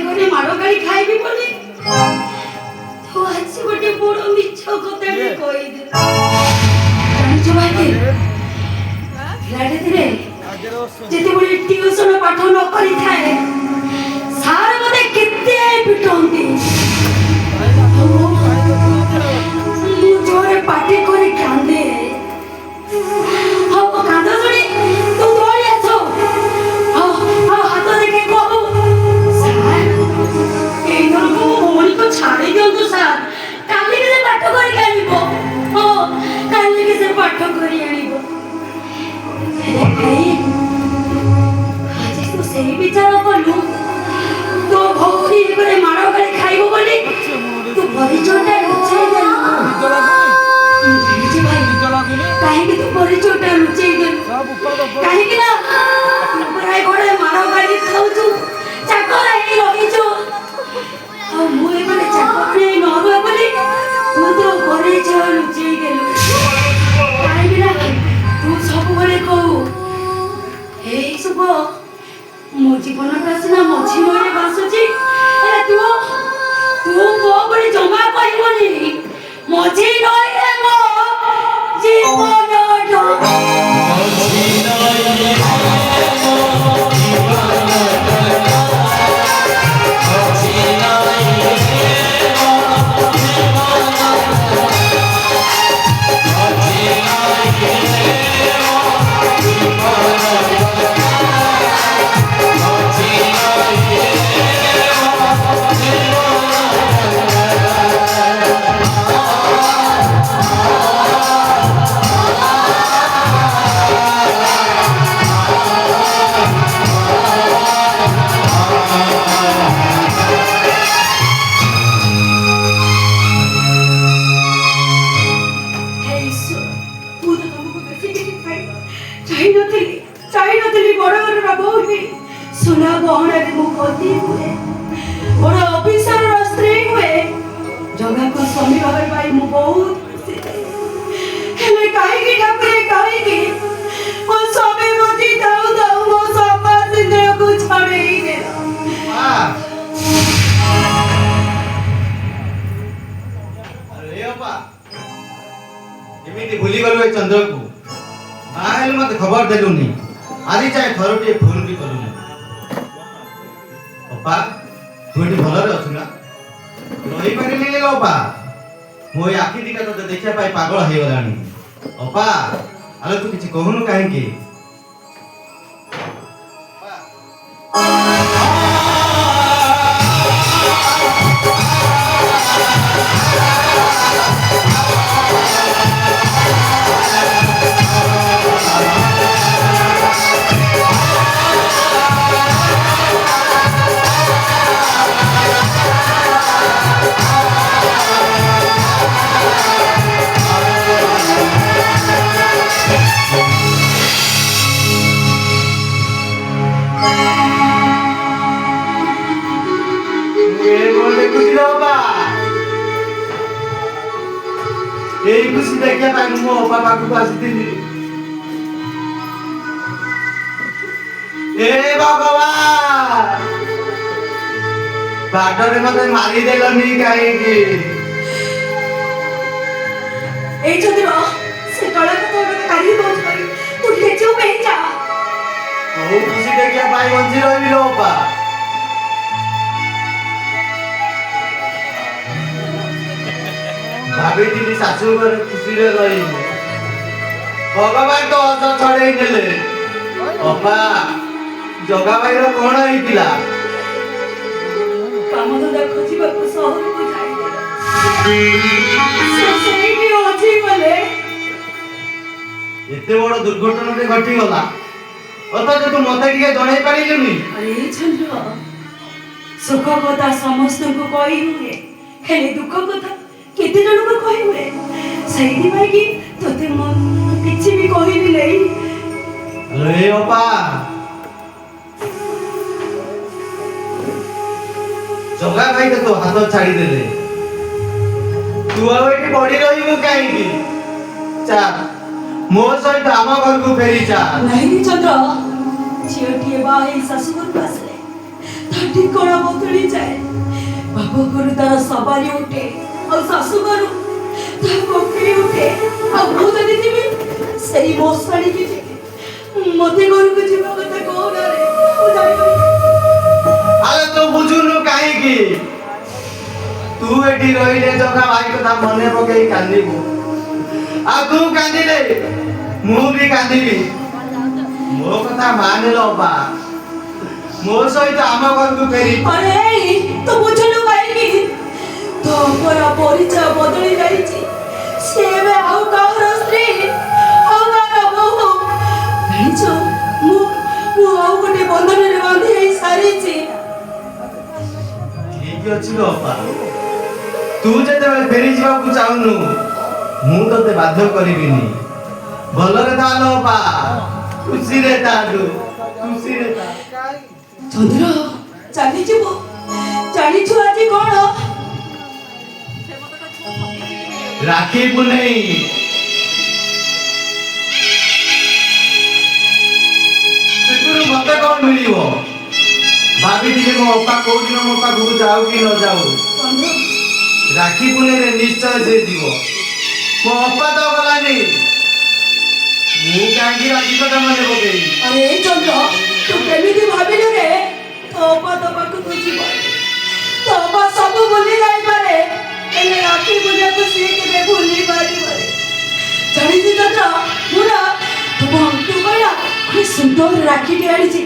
घरे माड़ गाड़ी खाइबी बोली तो आज गोटे बड़ मिछ कथाटे कहि दे जानिछ भाई लाडे दिले जेते बड़ी ट्यूशन पाठ न करी थाए सार मते किते पिटोंती मु जोरे पाटी करी कांदे हो कांदा सुनी तू दौड़ी आछो हां हाथ देखे कहू सार ए नरको मोनी को छाड़ी दियंतु सार काली के पाठ करी आनिबो हो काली के से पाठ करी आनिबो आज तो सही विचार कलु तो भौरी करे मारो करे खाइबो बोली तू परिचयटा लुचै दे जी भाई काहे कि तू परिचयटा लुचै दे काहे कि ना पराय घरे मारो गाड़ी खाउछु चाकर हे रहिछु आ मुए माने चाकर नै नरवे बोली तू तो परिचय लुचै गेलु काहे कि ना तू सब बले कहू हे सुब मो जीवनटा सिना मझी मरे बासुची अरे तू मो बड़ी जमा कहबनी मझी नई मो जीवनटा मझी नई सुना गहना रे मो पति हुए बड़ ऑफिसर रो स्त्री हुए जगह को स्वामी भाई भाई मो बहुत हेले काहे की ठाकुरे काहे की मो स्वामी मोती दाऊ दाऊ मो सपा सिंदर को छाड़े ही दे अरे अपा एमिति भूली गलु ए चंद्र को आइल मत खबर देलुनी आदि चाहे थरोटी फोन भी करूनी अपा तू एटी भलरे अछु ना रही पारिली ले अपा मोय आखि दिका तो देखिया पाई पागल हे गलानी अपा आले तू किछि कहनु काहे की एई खुशी देखिया पाई मो अपा पाखु आसीथिली ए भगवान बाटरे मते मारी देलनी काहे की ए चंद्र से टळा को तो काली बोल करी तू लेचो में जा ओ खुशी देखिया पाई बंजी रही लो अपा भाभी दिली सासू घर खुशी रे रही भगवान तो अस छड़े नेले अपा जगा भाई रो कोन हेतिला काम तो देखो जी बापू शहर को जाई से सेठी होची बोले एते बड़ दुर्घटना रे घटी गला अत तू मते के जणाई पारिलुनी अरे चंद्र सुख कथा समस्त को कहि हुए हेले दुख कथा केते जन को कहि हुए सही भाई की तोते मन किछि भी कहिली नहीं अरे अपा जगा भाई तो हाथ छाड़ी देले तू आ एठी बड़ी रहिबु काहे की चा मो सहित आम घर को फेरी चा नहीं चंद्र झियोटिए बाई ससुर पासले ଠିକଣା ବଦଳି ଯାଏ। ବାପ ଘରୁ ତାର ସବାରି ଉଠେ ଆଉ ଶାଶୁ ଘରୁ ତା ପକ୍ଷୀ ଉଠେ। ଆଉ ମୁଁ ଯଦି ଯିବି ସେଇ ମଶାଣିକି ଯିବି। ମତେ ଘରକୁ ଯିବା କଥା କହୁନାରେ ମୁଁ ଯାଇପାରିବି। ଆରେ ତୁ ବୁଝୁନୁ କାହିଁକି? ତୁ ଏଠି ରହିଲେ ଜଗା ଭାଇ କଥା ମନେ ପକେଇ କାନ୍ଦିବୁ। ଆଉ ତୁ କାନ୍ଦିଲେ ମୁଁ ବି କାନ୍ଦିବି। ମୋ କଥା ମାନିଲ ଅପା, ମୋ ସହିତ ଆମ ଘରକୁ ଫେରି। ଆରେ ତୁ ବୁଝୁନୁ କାହିଁକି? ତୋ ପରା ପରିଚୟ ବଦଳି ଯାଇଛି। ସେ ଏବେ ଆଉ କାହାର ସ୍ତ୍ରୀ, ଆଉ କାହାର ବୋହୂ। ଜାଣିଛୁ ମୁଁ ଆଉ ଗୋଟେ ବନ୍ଧନରେ ବାନ୍ଧି ହେଇ ସାରିଛି। ଠିକ ଅଛି ଲୋ ଅପା, ତୁ ଯେତେବେଳେ ଫେରି ଯିବାକୁ ଚାହୁଁନୁ ମୁଁ ତତେ ବାଧ୍ୟ କରିବିନି। ଭଲରେ ଥା ଲୋ ଅପା, ଖୁସିରେ ଥା ତୁ, ଖୁସିରେ ଥା। ଚନ୍ଦ୍ର ଚାଲିଯିବୁ। ଜାଣିଛୁ ଆଜି କଣ? ରାକ୍ଷୀ ପୂର୍ଣ୍ଣେଇ। ସେଥିରୁ ମତେ କଣ ମିଳିବ? ଭାବିଥିଲି ମୋ ଅପା କୋଉଦିନ ମୋ ପାଖକୁ ଯାଉ କି ନ ଯାଉ, ଚନ୍ଦ୍ର ରାକ୍ଷୀ ପୂର୍ଣ୍ଣେଇରେ ନିଶ୍ଚୟ ସେ ଯିବ। ମୋ ଅପା ତ ଗଲାନି, ମୁଁ କାହିଁକି ରାକ୍ଷୀ କଥା ମନେ ପକେଇବି? ଆରେ ଚନ୍ଦ୍ର ତୁ କେମିତି ଭାବିଲୁ ରେ? ତୋ ଅପା ତୋ ପାଖକୁ ଯିବନି। ତୋ ଅପା ସବୁ ଭୁଲି ଯାଇପାରେ, ହେଲେ ରାକ୍ଷୀ ପୂର୍ଣ୍ଣିମାକୁ ସିଏ କେବେ ଭୁଲି ପାରିବନି। ଜାଣିଛୁ ଚନ୍ଦ୍ର, ମୁଁ ନା ତୁମ ଅଙ୍କଲ ପାଇଁ ନା ଗୋଟେ ସୁନ୍ଦର ରାକ୍ଷୀଟେ ଆଣିଛି।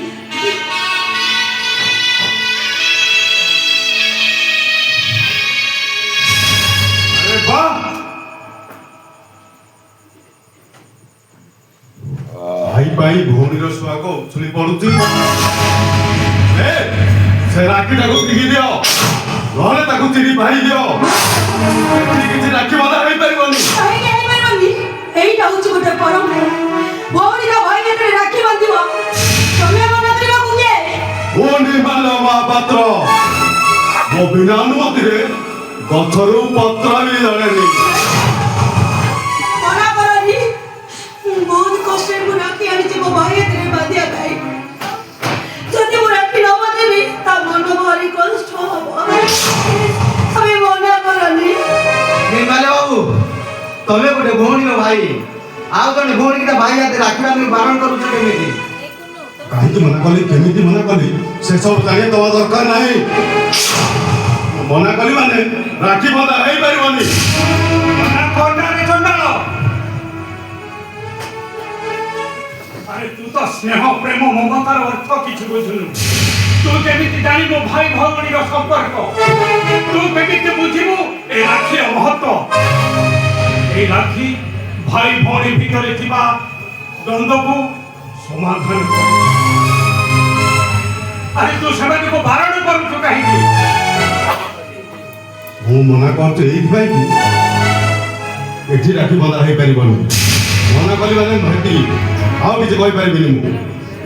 अरे वाह! भाई भाई भौणीर सुहाग उछुली पड़ुची। से राखीटा को टिकी दियो, नहले ताकू चिरी पाई दियो। एठी किछि राखी बांधा होई परिबनी। କାହିଁକି ହେଇପାରିବନି? ଏଇଟା ହଉଛି ଗୋଟେ ପରମ୍ପରା। ଭଉଣୀର ଭାଇ ହାତରେ ରାକ୍ଷୀ ବାନ୍ଧିବ। ତମେ ମନା କରିବାକୁ କିଏ? भौणी मालो महापात्र मो बिना अनुमति रे गछरु पत्र भी जळेनी। ମନା କରନି। ବହୁତ କଷ୍ଟରେ ମୁଁ ରାକ୍ଷୀ ଆଣିଛି ମୋ ଭାଇ ହାତରେ ବାନ୍ଧିବା ପାଇଁ। ଯଦି ମୁଁ ରାକ୍ଷୀ ନ ବାନ୍ଧିବି ତା ମନ ଭାରି କଷ୍ଟ ହବ। ତମେ ମନା କରନି। ନିର୍ମାଲ୍ୟ ବାବୁ, ତମେ ଗୋଟେ ଭଉଣୀର ଭାଇ, ଆଉ ଜଣେ ଭଉଣୀ ତା ଭାଇ ହାତରେ ରାକ୍ଷୀ ବାନ୍ଧିବାକୁ ବାରଣ କରୁଛ କେମିତି? କାହିଁକି ମନା କଲି, କେମିତି ମନା କଲି ସେ ସବୁ ଜାଣିବା ଦେବା ଦରକାର ନାହିଁ। ମନା କଲି ମାନେ ରାକ୍ଷୀ ବନ୍ଧା ହେଇପାରିବନି। मना करना रे चंडाल। अरे तू तो स्नेह प्रेम ममतार अर्थ किछु बुझुनु। तू केमिति जानिबो भाई भौणीर संपर्क? तू केमिति बुझिबु ए राखीर महत्व? ए राखी भाई भौणी भितरे थिबा द्वंद्वକୁ समाधान करे। अरे तू सेमानको बारण करूछु काहिଁକି? ମୁଁ ମନା କରୁଛି ଏଇଥିପାଇଁ କି ଏଠି ରାକ୍ଷୀ ବନ୍ଧା ହେଇପାରିବନି। ମନା କଲି ମାନେ ଭେଟି ଆଉ କିଛି କହିପାରିବିନି ମୁଁ।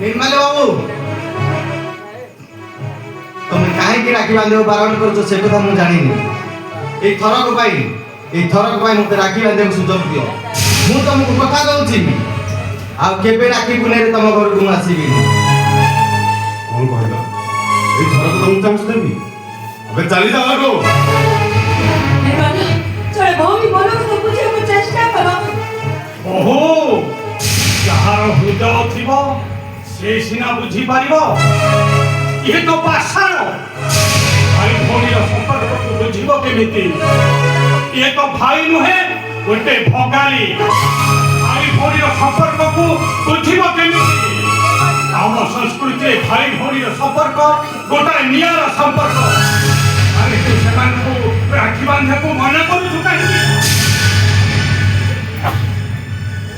ନିର୍ମାଲ୍ୟ ବାବୁ, ତମେ କାହିଁକି ରାକ୍ଷୀ ବାନ୍ଧିବାକୁ ବାରଣ କରୁଛ ସେ କଥା ମୁଁ ଜାଣିନି। ଏଇ ଥରକ ପାଇଁ ମତେ ରାକ୍ଷୀ ବାନ୍ଧିବାକୁ ସୁଯୋଗ ଦିଅ। ମୁଁ ତମକୁ କଥା ଦଉଛି, ଆଉ କେବେ ରାକ୍ଷୀ ପୂର୍ଣ୍ଣିମାରେ ତମ ଘରକୁ ମୁଁ ଆସିବିନି। କଣ କହିଲ? ଏଇ ଥରକ ତମକୁ ଚାନ୍ସ ଦେବି। ଏବେ ଚାଲି ଯାଅ ଆଗକୁ। ଜଣେ ଭଉଣୀ ମନ କଥା ବୁଝିବାକୁ ଚେଷ୍ଟା କର। ଓହୋ, ଯାହାର ହୃଦୟ ଥିବ ସେ ସିନା ବୁଝିପାରିବ। ଇଏ ତ ପାଷାଣ। ଭାଇ ଭଉଣୀର ସମ୍ପର୍କକୁ ବୁଝିବ କେମିତି? ଇଏ ତ ଭାଇ ନୁହେଁ, ଗୋଟେ ଭଗାଳି। ଭାଇ ଭଉଣୀର ସମ୍ପର୍କକୁ ବୁଝିବ କେମିତି? ଆମ ସଂସ୍କୃତିରେ ଭାଇ ଭଉଣୀର ସମ୍ପର୍କ ଗୋଟାଏ ନିଆରା ସମ୍ପର୍କ। ଆରେ ତୁ ସେମାନଙ୍କୁ ରାକ୍ଷୀ ବାନ୍ଧିବାକୁ ମନା କରୁଛୁ କାହିଁକି?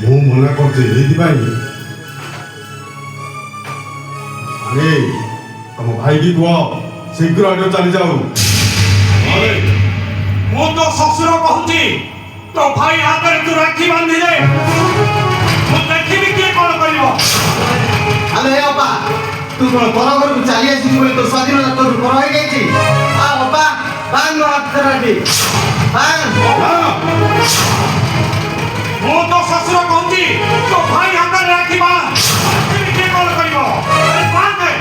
ମୁଁ ମନା କରୁଛି ଏଇଥିପାଇଁ ଆରେ ତମ ଭାଇକି କୁହ ଶୀଘ୍ର ଏଠୁ ଚାଲି ଯାଉ। ଆରେ ମୁଁ ତ ଶ୍ୱଶୁର କହୁଛି, ତୋ ଭାଇ ହାତରେ ତୁ ରାକ୍ଷୀ ବାନ୍ଧି ଦେ। ମୁଁ ଦେଖିବି କିଏ କଣ କରିବ। ଆଲୋ ହେ ଅପା, ତୁ କଣ ପର ଘରକୁ ଚାଲି ଆସିଛୁ ବୋଲି ତୋ ସ୍ୱାଧୀନତା ତୋର ପର ହେଇଯାଇଛି? ଅପା ବାନ୍ଧ ମୋ ହାତରେ ରାକ୍ଷୀ, ବାନ୍ଧ। ମୁଁ ତ ଶ୍ୱଶୁର କହୁଛି, ତୋ ଭାଇ ହାତରେ ରାକ୍ଷୀ ବାନ୍ଧ। ଦେଖିବି କିଏ କଣ କରିବ। ଆରେ ବାନ୍ଧେ।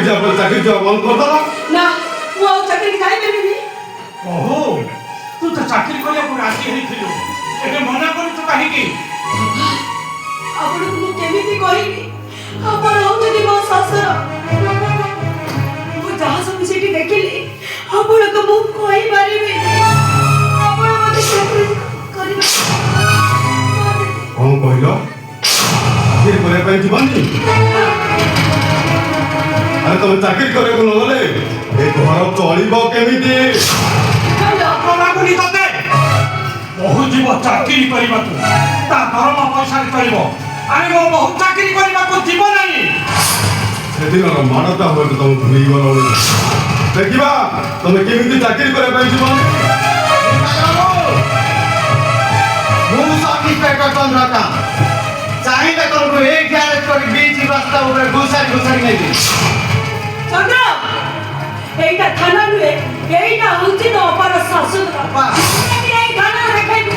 ଚାକିରି ଯିବା ବନ୍ଦ କରିଦେଲ। ନା ମୁଁ ଆଉ ଚାକିରି ଯାଇପାରିବିନି। ଓହୋ ତୁ ତ ଚାକିରି କରିବାକୁ ରାଜି ହେଇଥିଲୁ ଏବେ ମନା କରୁଛୁ କାହିଁକି? ଆପଣଙ୍କୁ ମୁଁ କେମିତି କହିବି? ଆପଣ ହଉଛନ୍ତି ମୋ ଶ୍ୱଶୁର। ମୁଁ ଯାହା ସବୁ ସେଠି ଦେଖିଲି ଆପଣଙ୍କୁ ମୁଁ କହିପାରିବିନି। ଆପଣ ମୋତେ ଚାକିରି କରିବା କଣ କହିଲ? ଚାକିରି କରିବା ପାଇଁ ଯିବନି? ଆରେ ତମେ ଚାକିରି କରିବାକୁ ନଗଲେ ଏ ଘର ଚଳିବ କେମିତି? ଲାଗୁନି ତତେ ବହୁ ଯିବ ଚାକିରି କରିବାକୁ ତା ଦରମା ପଇସାରେ ଚଳିବ। ଆରେ ମୋ ବହୁ ଚାକିରି କରିବାକୁ ଯିବ ନାହିଁ। ସେଦିନର ମାଡ଼ଟା ହୁଏତ ତମକୁ ଭୁଲିଗଲଣି। ଦେଖିବା ତମେ କେମିତି ଚାକିରି କରିବା ପାଇଁ ଯିବନି। ମୁଁ ସବ୍ ଇନ୍ସପେକ୍ଟର ଚନ୍ଦ୍ରକାନ୍ତ ଚାହିଁଲେ ତମକୁ ଏଇଠି ଆରେଷ୍ଟ କରି ବିଚ୍ ରାସ୍ତା ଉପରେ ଘୁଷାରି ନେବି। ଚନ୍ଦ୍ର এইটা থানা নুহে, এইটা হচ্ছে তো অপার শাসক। অপা। এই থানা দেখাইবি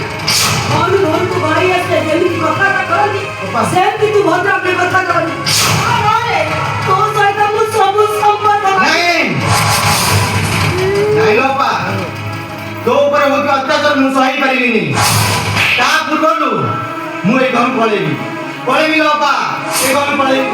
ঘরু ঘরକୁ ବାହାରି ଆସିଲେ ଯେମିତି କଥାଟା କରନ୍ତି ଅପା। ସେମିତି ତୁ ଭଦ୍ରରେ କଥା କରନ୍ତି। ନହେଲେ ତୋ ସହିତ ମୁଁ ସବୁ ସମ୍ପର୍କ ନାଇଁ ନାଇଁ ଲୋପା ତୋ ଉପରେ ହଉଥିବା ଅତ୍ୟାଚାର ମୁଁ ସହି ପାରିବିନି। ତା ପୂର୍ବରୁ ମୁଁ ଏ ଘରୁ ପଳେଇବି ଲୋପା ଏ ଘରୁ ପଳେଇବି।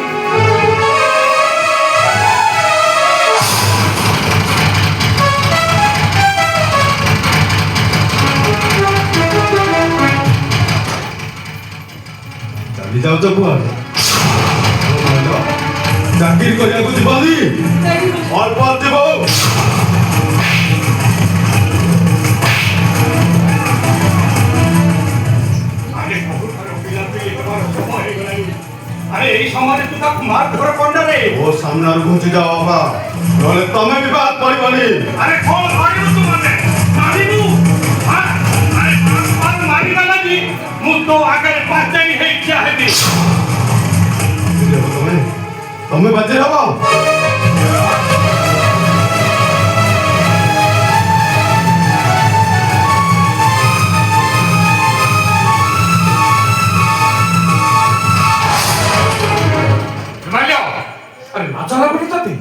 ଚାଲି ଯାଉଛ କୁଆଡ଼େ? ଚାକିରି କରିବାକୁ ଯିବନି? ଅଳ୍ପ ଯିବ। ଆରେ ବହୁତ ଥର ପିଲାପିଲି ହେବାର ସମୟ ହେଇଗଲାଣି। ଆରେ ଏଇ ସମୟରେ ତୁ ତାକୁ ମାରଧର କରିଦେଲେ। ଓ ସାମ୍ନାରୁ ଘୁଞ୍ଚି ଯାଅ ବାବା, ନହେଲେ ତମେ ବି ବାଦ ପଡ଼ିବନି। ଆରେ କଣ ମାରିବୁ ତୁ ମତେ? ମାରିବୁ? ଆରେ ମାରିବା ଲାଗି ମୁଁ ତୋ ଆଗରେ ପାଚେରୀ ହେଇ ଠିଆ ହେବି। ତମେ ବାଜି ହବ? ଆରେ ଲାଜ ଲାଗୁନି ତତେ?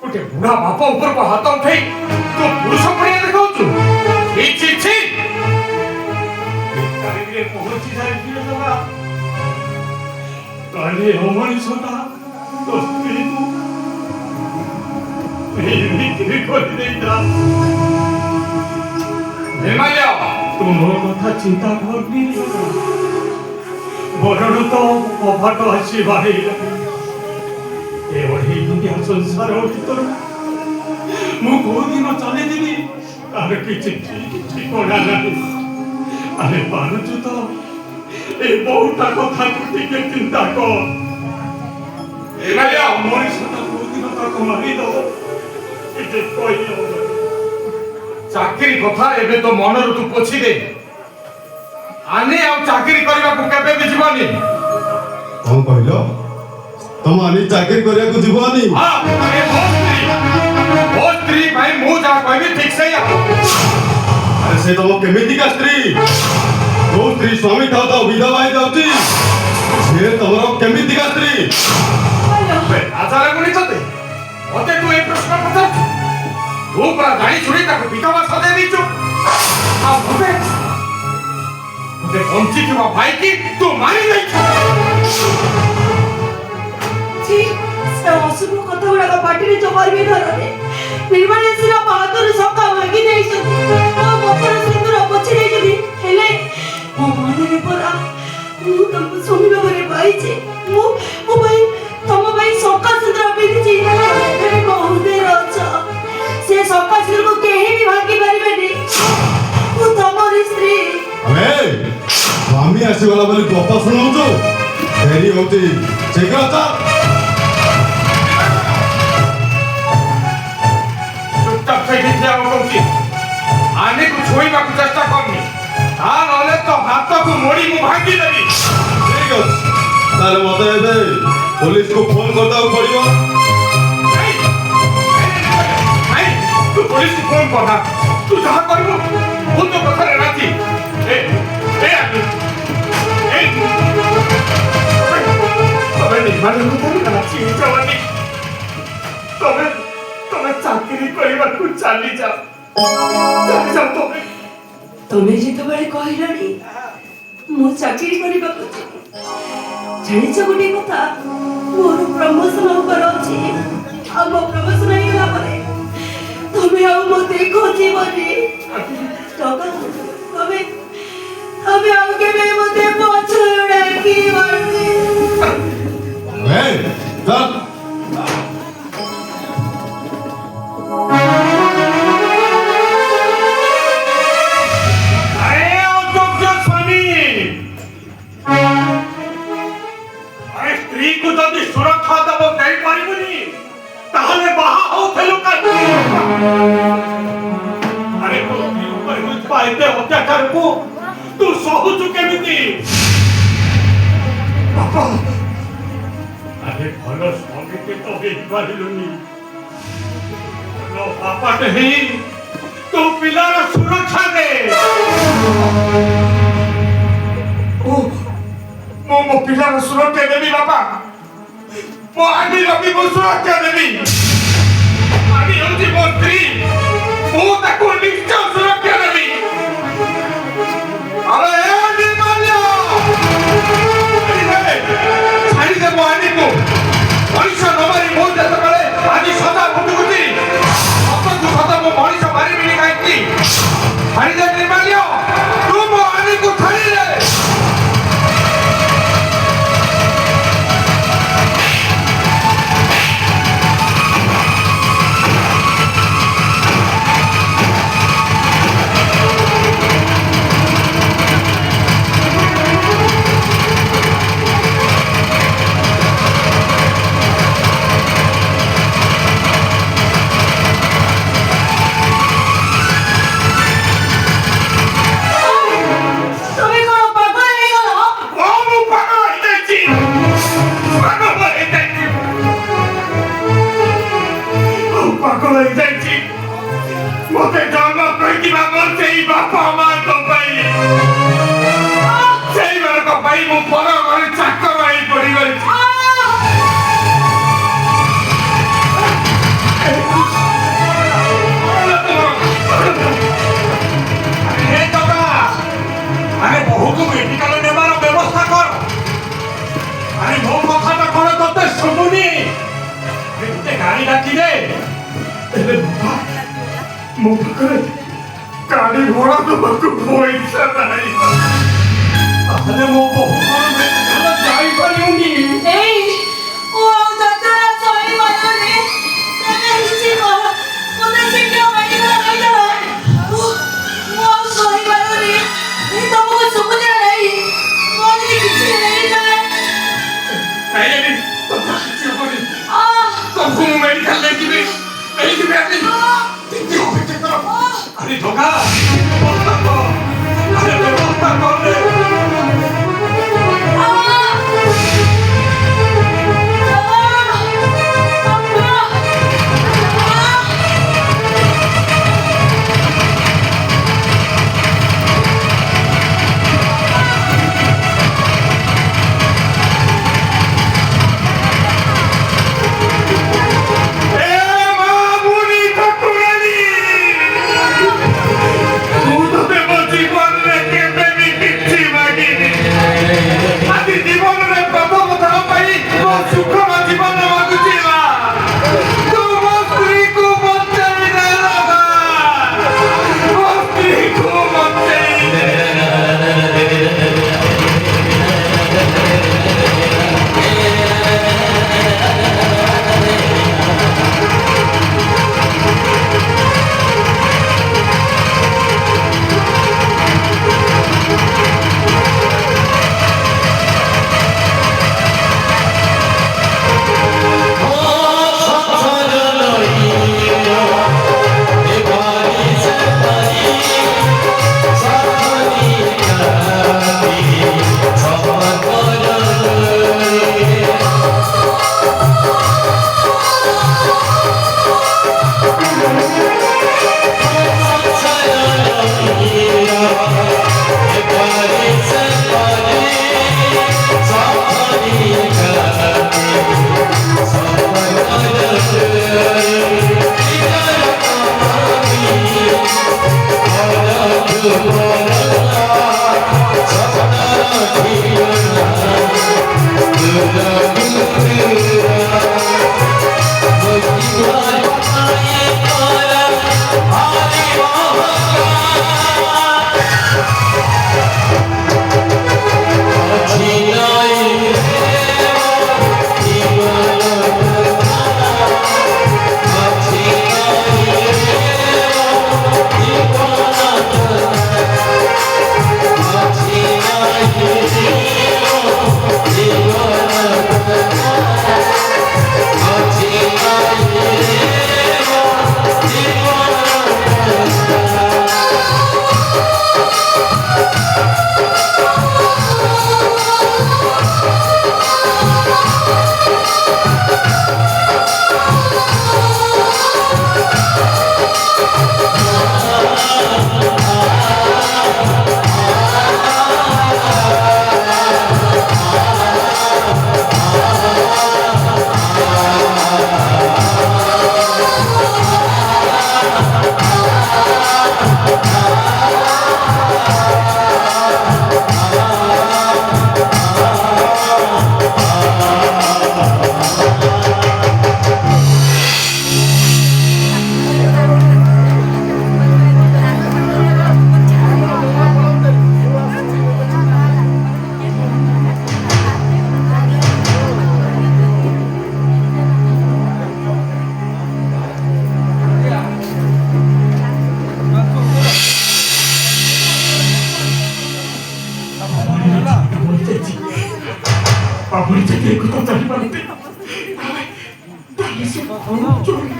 ଗୋଟେ ବୁଢା ବାପ ଉପରକୁ ହାତ ଉଠେଇ ତୁ ପୁରୁଷ ପଡ଼ିଆ ଦେଖାଉଛୁ? ପହଞ୍ଚି ଯାଇଥିଲେ ଜମା ତାହେଲେ ଅମଣିଷଟା ତୋ ସ୍ତ୍ରୀକୁ ଏମିତି କରିଦେଇଥା। ତୁ ମୋ କଥା ଚିନ୍ତା କରନି। ବରଣ ତ ଅଭାଟ ଆସି ବାହାରିଲା। ଏ ଅଢ଼େଇ ଦୁନିଆ ସଂସାର ଭିତରୁ ମୁଁ କୋଉ ଦିନ ଚାଲିଯିବି ତାର କିଛି ଠିକଣା ନାହିଁ। ଆରେ ପାରୁଛୁ ତ ଏ ବହୁଟା କଥାକୁ ଟିକେ ଚିନ୍ତା କର। ମଣିଷଟା କୋଉ ଦିନ ତାକୁ ମାରିଦବ କିଛି କହିହବ। ଚାକିରି କଥା ଏବେ ତ ମନରୁ ତୁ ପୋଛି ଦେ। ଆମେ ଆଉ ଚାକିରି କରିବାକୁ କେବେ ବି ଯିବନି। କଣ କହିଲ? ତମ ଆନି ଚାକିରି କରିବାକୁ ଯିବନି? ମୋ ସ୍ତ୍ରୀ ପାଇଁ ମୁଁ ଯାହା କହିବି ଠିକ ସେଇଆ। ଆରେ ସେ ତମ କେମିତିକା ସ୍ତ୍ରୀ? ଯୋଉ ସ୍ତ୍ରୀ ସ୍ୱାମୀ ଥାଉ ଥାଉ ବିଧବା ହେଇଯାଉଛି, ସେ ତମର କେମିତିକା ସ୍ତ୍ରୀ? ଆଶା ଲାଗୁନି ତତେ? ମତେ ତୁ ଏ ପ୍ରଶ୍ନ ପଚାରୁଛୁ? ତୁ ପୁରା ଜାଣି ଶୁଣି ତାକୁ ବିଧବା ସଜାଇ ଦେଇଛୁ। ଆଉ ମତେ ବଞ୍ଚିଥିବା ଭାଇକି ତୁ ମାରି ଦେଇଛୁ। ସେ ଅଶୁଭ କଥା ଗୁଡାକ ପାଟିରେ ଜମାରିବେ ଧରରେ। ନିର୍ମାଣେଶ୍ୱର ବାହାଦୁର ସକା ଭାଙ୍ଗି ଦେଇଛନ୍ତି। ମୋ ମତର ସିନ୍ଦୁର ପୋଛି ଦେଇଛନ୍ତି। ହେଲେ ମୋ ମନରେ ପରା ମୁଁ ତମକୁ ସ୍ୱାମୀ ଭାବରେ ପାଇଛି। ମୁଁ ଭାଇ ତମ ପାଇଁ ସକା ସିନ୍ଦୁର ପିନ୍ଧିଛି। ଏବେ କହୁଦେର ଅଛ ସେ ସକା ସିନ୍ଦୁରକୁ କେହି ବି ଭାଙ୍ଗି ପାରିବେନି। ମୁଁ ତମରି ସ୍ତ୍ରୀ। ଆମେ ସ୍ୱାମୀ ଆସିଗଲା ବୋଲି ଗପ ଶୁଣଉଛୁ? ଡେରି ହଉଛି, ଶୀଘ୍ର ଚାଲ। ଆନେକୁ ଛୁଇଁବାକୁ ଚେଷ୍ଟା କରନି, ତା ନହେଲେ ତ ହାତକୁ ମୋଡ଼ି ମୁଁ ଭାଙ୍ଗିଦେବି। ଠିକ ଅଛି, ତାହେଲେ ମତେ ଏବେ ପୋଲିସକୁ ଫୋନ କରିଦେବାକୁ ପଡିବ। ତୁ ପୋଲିସକୁ ଫୋନ କରନା। ତୁ ଯାହା କରିବୁ ମୁଁ ତୋ କଥାରେ ରାଜି। ତମେ ନିର୍ମାଣ ରାଜି ହେଇଯାବନି ତ ଚାକିରି କରିବାକୁ ଚାଲି ଯାଅ ତମେ। ତମେ ଯେତେବେଳେ କହିଲଣି ମୁଁ ଚାକିରି କରିବାକୁ ଯିବି, ଜାଣିଛ ଗୋଟିଏ କଥା, ମୋର ପ୍ରମୋଶନ ହବାର ଅଛି। ଆଉ ମୋ ପ୍ରମୋଶନ ହେଇଗଲା ପରେ ତମେ ଆଉ ମତେ ଖୋଜିବନି। ତମେ ତମେ ଆଉ କେବେ ମତେ ପଛରେ ଡାକିବନି। Hey, stop! আরে অযোগ্য স্বামী, আরে স্ত্রীକୁ ଯଦି ସୁରକ୍ଷା ଦେବ ଦେଇପାରିବୁନି ତାହେଲେ ବାହା ହଉଥିଲୁ କାହିଁକି? ଆରେ ତୋ ସ୍ତ୍ରୀ ଉପରେ ହୋଇଥିବା ଏତେ ଅତ୍ୟାଚାରକୁ ତୁ ସହୁଛୁ କେମିତି? ବାପା, ଆରେ ଭଲ ସ୍ୱାମୀଟେ ତ ହେଇପାରିଲୁନି, ଭଲ ବାପାଟେ ହେଇ ତୋ ପିଲାର ସୁରକ୍ଷା ଦେ। ମୁଁ ମୋ ପିଲାର ସୁରକ୍ଷା ଦେବି ବାପା, ମୋ ଆଣିର ବି ମୁଁ ସୁରକ୍ଷା ଦେବି। ଆଣି ହେଉଛି ମୋ ସ୍ତ୍ରୀ, ମୁଁ ତାକୁ ନିଶ୍ଚୟ ସୁରକ୍ଷା ଦେବି। ଆରେ ଏ ନିର୍ମାଲ୍ୟ, ଛାଡ଼ିଦେ ମୋ ଆଣିକୁ। ମଣିଷ ନ ମାରି ମୁଁ ଯେତେବେଳେ ଆଜି ସଦା ଭୁଟୁକୁଛି, ସତକୁ ସତ ମୁଁ ମଣିଷ ମାରିବିନି କାହିଁକି? ଛାଡ଼ିଦେ ନିର୍ମାଲ୍ୟ, ତୁ ମୋ ଆଣିକୁ ଛାଡ଼ିଦେ। ତମେ କଣ ପାଗଳ ହେଇଗଲ? ମୁଁ ପାଗଳ ହେଇଯାଇଛି, ପାଗଳ ହେଇଯାଇଛି, ମୁଁ ପାଗଳ ହେଇଯାଇଛି। ମୋତେ ଜନ୍ମ କରିଥିବା ମୋର ସେଇ ବାପା ମାଙ୍କ ପାଇଁ, ସେଇମାନଙ୍କ ପାଇଁ ମୁଁ ପର ଘରେ ଚାକର ହେଇ ପଡ଼ିଯାଇଛି। ଆରେ ଟଙ୍କା, আরে বহুকে মেডিকেলে নেবার ব্যবস্থা কর। আরে ମୋ କଥାଟା କଣ ତତେ ଶୁଭୁନି? ଆରେ ଗୋଟେ ଗାଡ଼ି ଡାକି ଦେ। ହେଲେ ବାପା, ମୋ ପାଖରେ ଗାଡ଼ି ଭଡ଼ା ଦେବାକୁ ପଇସା ନାହିଁ। ତାହେଲେ ମୋ ବୋହୂର ମେଡ଼ିକାଲ ଯାଇପାରିବୁନି। ଏଇ ମୁଁ ଆଉ ଯାତ୍ରା ସହିପାରିବିନି। ତମେ କିଛି କର, ମତେ ଶୀଘ୍ର ମେଡିକାଲ ନେଇଯାଅ। ମୁଁ ଆଉ ସହିପାରିବିନି। ତମକୁ ସୁବିଧା ନାହିଁ, ମୋର କିଛି ହେଇଯାଏ। ନାଇଁ ତୋତେ କିଛି ହବନି, ତମକୁ ମୁଁ ମେଡ଼ିକାଲ ନେଇଯିବି, ନେଇଯିବି ଆଜି। ଟିକେ ଅପେକ୍ଷା କର। ଆରେ ଧୋକା, ବ୍ୟବସ୍ଥା କର, ଆରେ ବ୍ୟବସ୍ଥା କର ରେ।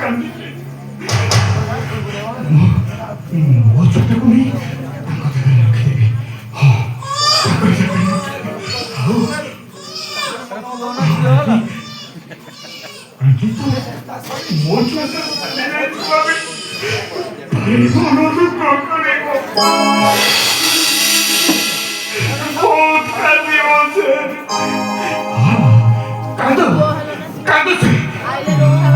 କାନ୍ଦିଲେ ମୋ ଛୋଟକୁ ନେଇ ତାଙ୍କ ଜାଗାରେ ରଖିଦେବି। ହଁ ତାଙ୍କରି ଜାଗାରେ ରଖିଦେବି। ଆଉ ମୋ ଛୁଆ ସବୁ ମନରୁ କରିବ ବହୁତ କାନ୍ଦିବ ସେ। କାନ୍ଦ କାନ୍ଦ ସେ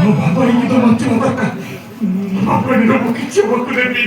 ମୋ ବାପାଣିକି ତ ବଞ୍ଚିବ ଦରକାର। ବାପାଣିର ମୁଁ କିଛି ହବାକୁ ଦେବି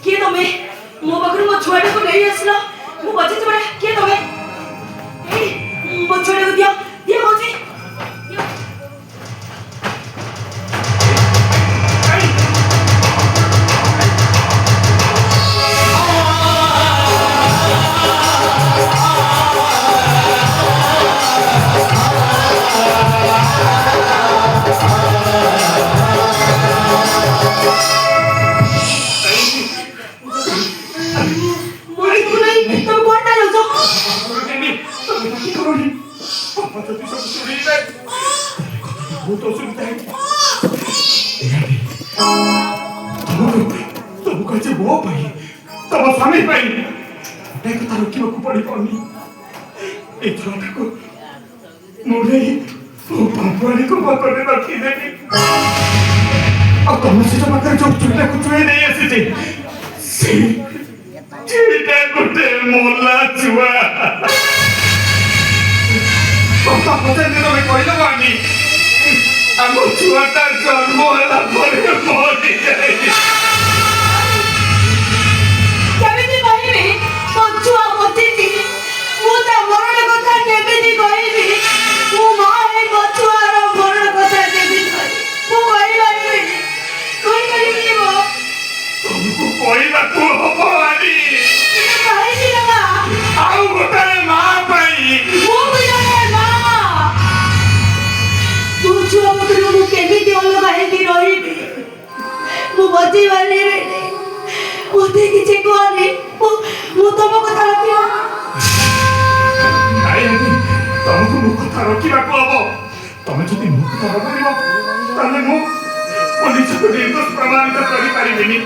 କିଏ ତମେ? ମୋ ପାଖରୁ ମୋ ଛୁଆଟାକୁ ନେଇ ଆସିଲ। ମୁଁ ବଞ୍ଚିଛି ପରା। କିଏ ତମେ? ଏଇ ମୋ ଛୁଆଟାକୁ ଦିଅ ଦିଅ କହୁଛି। बहुत असुविधा है तुमको जे वो पाई तम स्वामी पाई एक तार की को पड़ी पड़नी ए छोटा को मोरे वो पापड़ी को पकड़े रखी देनी अब तुम से जो मकर जो चुला को चुए नहीं ऐसे जे चीटा गुटे मोला चुआ पापा पता नहीं तो मैं कोई ना वानी ଆମ ଛୁଆଟା ଜନ୍ମ ହେଲା ପରେ ମରି ଯାଇଛି। କେମିତି କହିବି ମୋ ଛୁଆ ବଞ୍ଚିଛି? ମୁଁ ତା ମରଣ କଥା କେମିତି କହିବି? ମୁଁ ମା ହେଇ ମୋ ଛୁଆର ମରଣ କଥା କେମିତି କହିବି? ମୁଁ କହିପାରିବିନି କହିପାରିବିନି। ମୋ ତମକୁ କହିବାକୁ ହବ ଆଜି କାହିଁକି ନା ଆଉ ଗୋଟାଏ ମା ପାଇଁ ମୁଁ ବି ଜଣେ ମା। ମୋ ଛୁଆ ପାଖରୁ ମୁଁ କେମିତି ଅଲଗା ହେଇକି ରହିବି? ମୁଁ ବଞ୍ଚି ପାରିବିନି। ମୋତେ କିଛି କୁହନି। ମୁଁ ତମ କଥା ରଖିବ। ନାଇଁ ତମକୁ ମୋ କଥା ରଖିବାକୁ ହବ। ତମେ ଯଦି ମୋ କଥା ରଖିବ ତାହେଲେ ମୁଁ ନିଜକୁ ନିର୍ଦୋଷ ପ୍ରମାଣିତ କରିପାରିବିନି।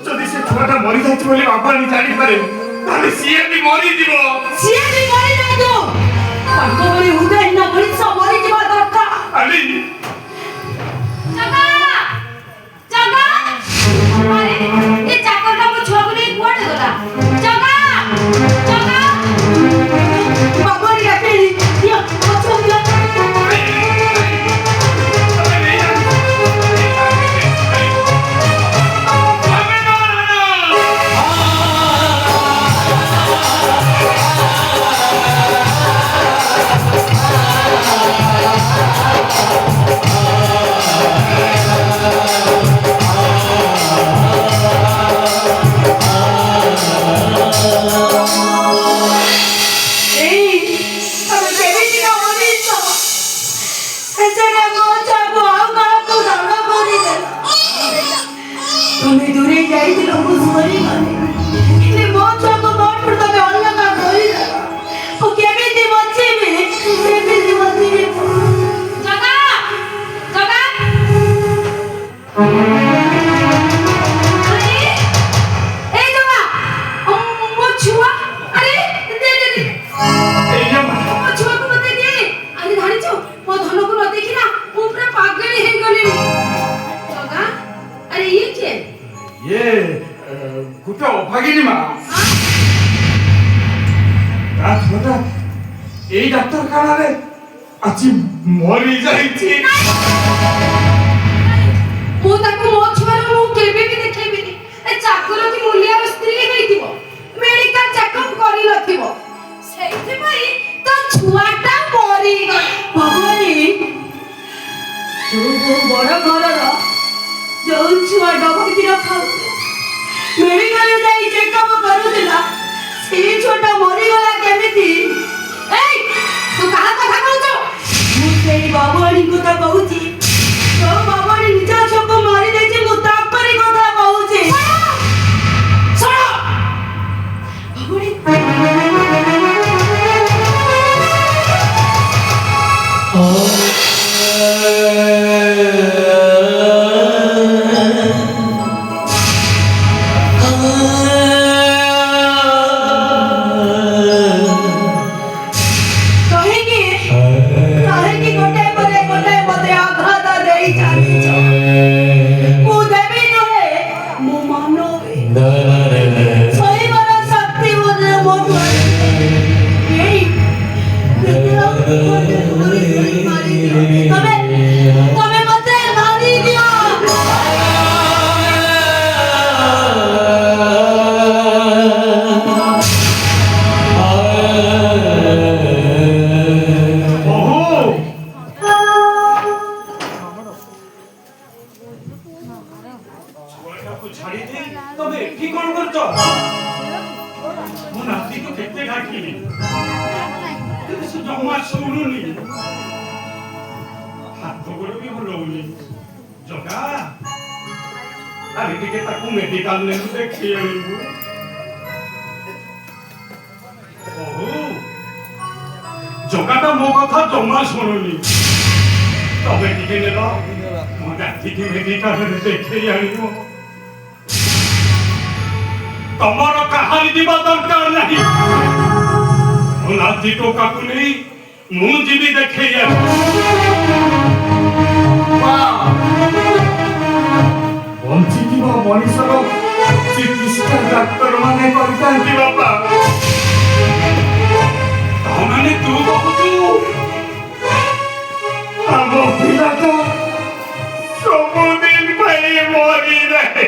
ଯଦି ସେ ଛୁଆଟା ମରିଯାଇଛି ବୋଲି ବାପାଣି ଜାଣିପାରେ ତାହେଲେ ସିଏ ବି ମରିଯିବ। ସିଏ ବି ମରିଯାଆନ୍ତୁ। ତାଙ୍କ ଭଳି ହୃଦୟହୀନ ମଣିଷ ମରିଯିବା ଦରକାର। ଆଲି ଜଗା ଜଗା ଆରେ ଏ ଚାକରଟା ମୋ ଛୁଆକୁ ନେଇ କୁଆଡ଼େ ଗଲା? ଜଗା ଜଗା ବାବାରି ଡାକିଲେଣି। ଦିଅ ମୋ ଛୁଆ ଦିଅ। তুমি দূরে যাইছিল ମୁଁ ଶୁଣିଗଲି। ହେଲେ ମୋ ଛୁଆକୁ ମୋଠୁ ତମେ ଅଲଗା କରିଦେଲ। ମୁଁ କେମିତି ବଞ୍ଚିବି? କେମିତି ବଞ୍ଚିବି? ଜଗା ଜଗା ଆରେ ଏ ଜଗା ମୋ ଛୁଆ ଆରେ ଦେ ଦେ ଦେ ମୋ ଛୁଆକୁ ମତେ ଦେ। ଆରେ ଜାଣିଛୁ ମୋ ଧନକୁ ନ ଦେଖିନା ମୁଁ ପୁରା ପାଗଳି ହେଇଗଲିଣି। ଜଗା ଆରେ ଇଏ କିଏ? ये कुठं अभागिनी मा ଛୁଆଟା ଏଇ ଡାକ୍ତରଖାନାରେ ଆଜି ମରି ଯାଇଛି। ମୁଁ ତାକୁ ମୋ ଛୁଆର ମୁଁ କେବେ ବି ଦେଖେଇବିନି। ଏ ଚାକର କି ମୂଲିଆର ସ୍ତ୍ରୀ ହେଇଥିବ, ମେଡିକାଲ ଚେକଅପ୍ କରିନଥିବ, ସେଇଥିପାଇଁ ତ ଛୁଆଟା ମରିଗଲା। ଭଗବାନୀ, ଯୋଉ ବଡ଼ ଘରର ଯୋଉ ଛୁଆ ଡବଲ କ୍ଷୀର ଖାଉଥିଲା, ମେଡିକାଲ ଯାଇ ଚେକଅପ୍ କରୁଥିଲା, ସେଇ ଛୁଆଟା ମରିଗଲା କେମିତି? ଏଇ ତୁ କାହା କଥା କହୁଛୁ? ମୁଁ ସେଇ ବାବୁଆଣୀଙ୍କୁ ତ କହୁଛି। ଯୋଉ ବାବୁଆଣୀ ନିଜ ଛୁଆକୁ ମାରି ଦେଇଛି, ମୁଁ ତାଙ୍କରି କଥା କହୁଛି। ଶୁଣ କାହିଁକି ଗୋଟାଏ ପରେ ଗୋଟାଏ ମତେ ଆଘାତ ଦେଇ ଚାଲିଛ? ମୁଁ ଦେବି ନୁହେଁ, ମୁଁ ମାନବି। ସହିବାର ଶକ୍ତି ବୋଧେ ମୋଠୁ ଆସିନି। ଏଇ ତମେ ମତେ ମାରିଦିଅ। ଛୁଆଟାକୁ ଛାଡ଼ି ଦେଇ ତମେ ଏଠି କଣ କରୁଛ? ମୋ ନାତିକୁ କେତେ ଡାକିଲି, କିନ୍ତୁ ସେ ଜମା ଶୁଣୁନି। ହାତ ଗୋଡ଼ ବି ହଲଉନି। ଜଗା, ଆରେ ଟିକେ ତାକୁ ମେଡିକାଲ ନେବୁ, ଦେଖେଇ ଆଣିବୁ। ବହୁ, ଜଗାଟା ମୋ କଥା ଜମା ଶୁଣୁନି। ତମେ ଟିକେ ନେଲ, ମୋ ନାତିକି ମେଡିକାଲରେ ଦେଖେଇ ଆଣିବ। ତମର କାହାରି ଯିବା ଦରକାର ନାହିଁ। ମୋ ନାତି ଟୋକାକୁ ନେଇ ମୁଁ ଯିବି ଦେଖେଇ ଆଣିବି। ବଞ୍ଚିଥିବା ମଣିଷର ଚିକିତ୍ସା ଡାକ୍ତରମାନେ କରିଥାନ୍ତି ବାପା। ତାମାନେ ତୁ କହୁଛୁ ଆମ ପିଲାଟା ସବୁଦିନ ପାଇଁ ମରିଯାଏ।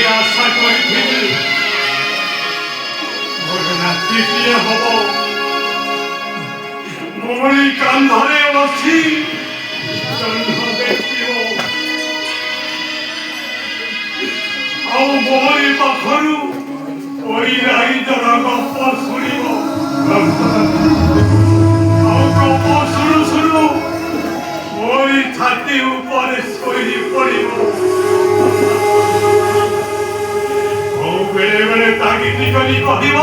আশা করিଥିଲି ମୋର ନାତିଟିଏ ହବ। ମୋରି କାନ୍ଧରେ ବସି ଜହ୍ନ ଦେଖିବ, ଆଉ ମୋରି ପାଖରୁ ଐରାଇଜର ଗପ ଶୁଣିବ। ଆଉ ଗପ ଶୁଣୁ ଶୁଣୁ ମୋରି ଛାତି ଉପରେ ଶୋଇ ପଡ଼ିବ। ବେଳେ ବେଳେ ତାଗିଦ କରି କହିବ,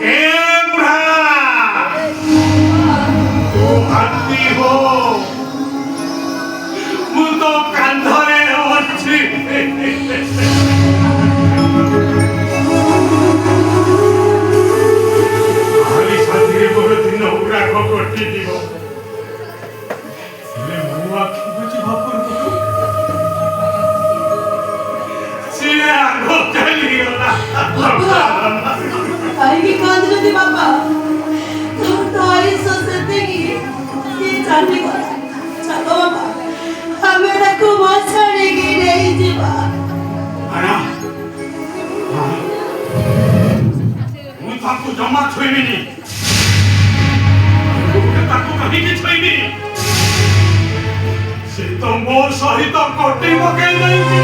ଏ ବୁଢ଼ା ତୁ ହାତୀ ହୋ, ମୁଁ ତ କାନ୍ଧରେ ଅଛି। ଖାଲି ସାଥିରେ ମୋର ଦିନ ଗୁଡ଼ାକ କଟିଯିବ। ହେଲେ ମୁଁ ଆଖି ବୁଝିବା ପୂର୍ବରୁ ସିଏ ଆଗ ଚାଲିଗଲା। କାହିଁକି କାନ୍ଦୁଛନ୍ତି ବାପା? ତୋର ତ ଆୟୁଷ ସେତିକି, ସିଏ ଚାଲିଗଲା। ଚାଲ ବାପା, ଆମେ ତାକୁ ମଶାଣିକି ନେଇଯିବା। ମୁଁ ତାକୁ ଜମା ଛୁଇଁବିନି। ତାକୁ କାହିଁକି ଛୁଇଁବି? ସେ ତ ମୋ ସହିତ କଟି ପକେଇ ଯାଇଛି।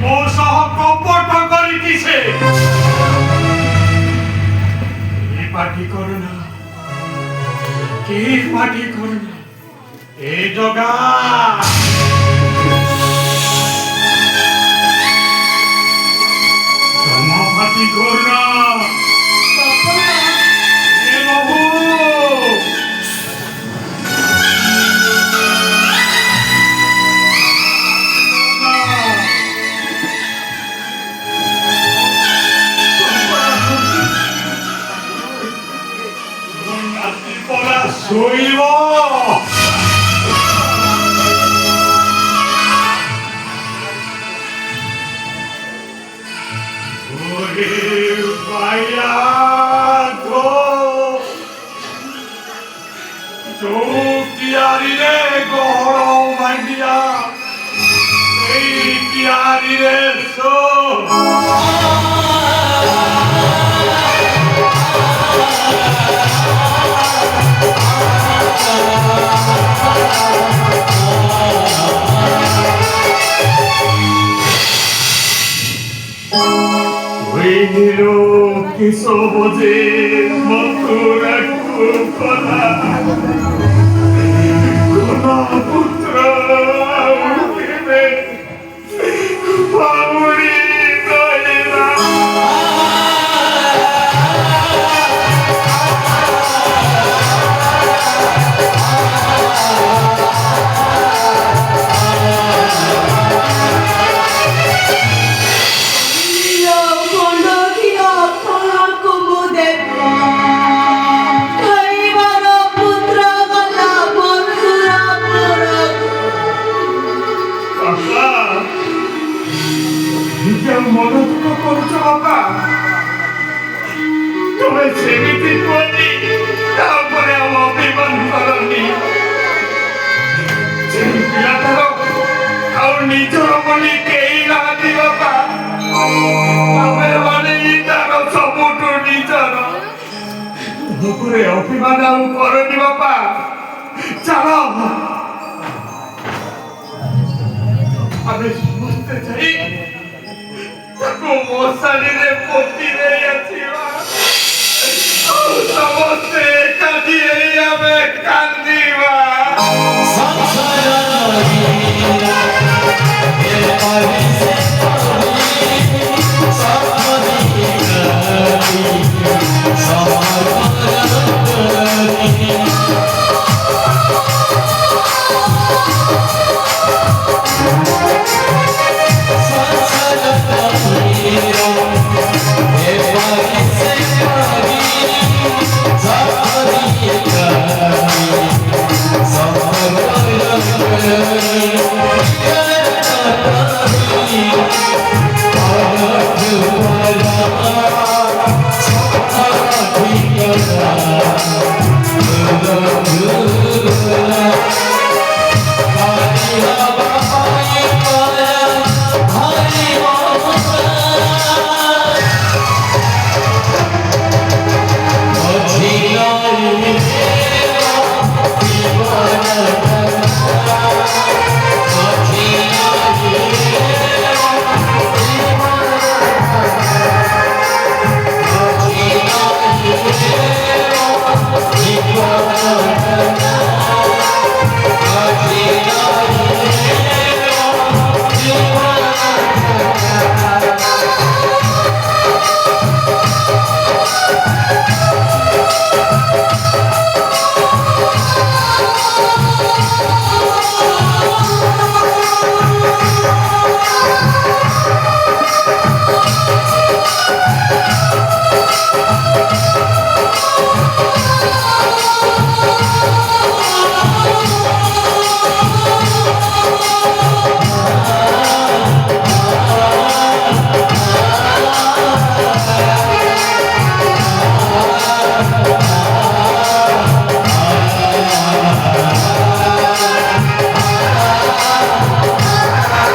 ମୋ ସହ କପଟ କରିଛି ସେ। କି ପାଟି କରୁନା, କି ପାଟି କରୁନା। ଏ ଜଗା ରାତି ଘୋର ଏ ବାବୁ ରାତି ପରା ଶୋଇବ কিয়ারিরে গড় মান্ডিয়া এই কিয়ারিরে so Vino que somos de Matura Kupala Kuna Putra Ultime Pauri Goila মনে তো করছো বাবা তুমি সেমিতি করি তারপরে আমার অভিমান করনি যে পিলাটার আর নিজের বলি কেই নাহাতি বাবা তবে মানে তার ସବୁଠୁ ନିଜର ଉପରେ ଅଭିମାନ ଆଉ କରନି ବାପା ଚାଲ ଆମେ ସମସ୍ତେ ଯାଇ ତାକୁ ମଶାଣିରେ ପୋତି ଦେଇ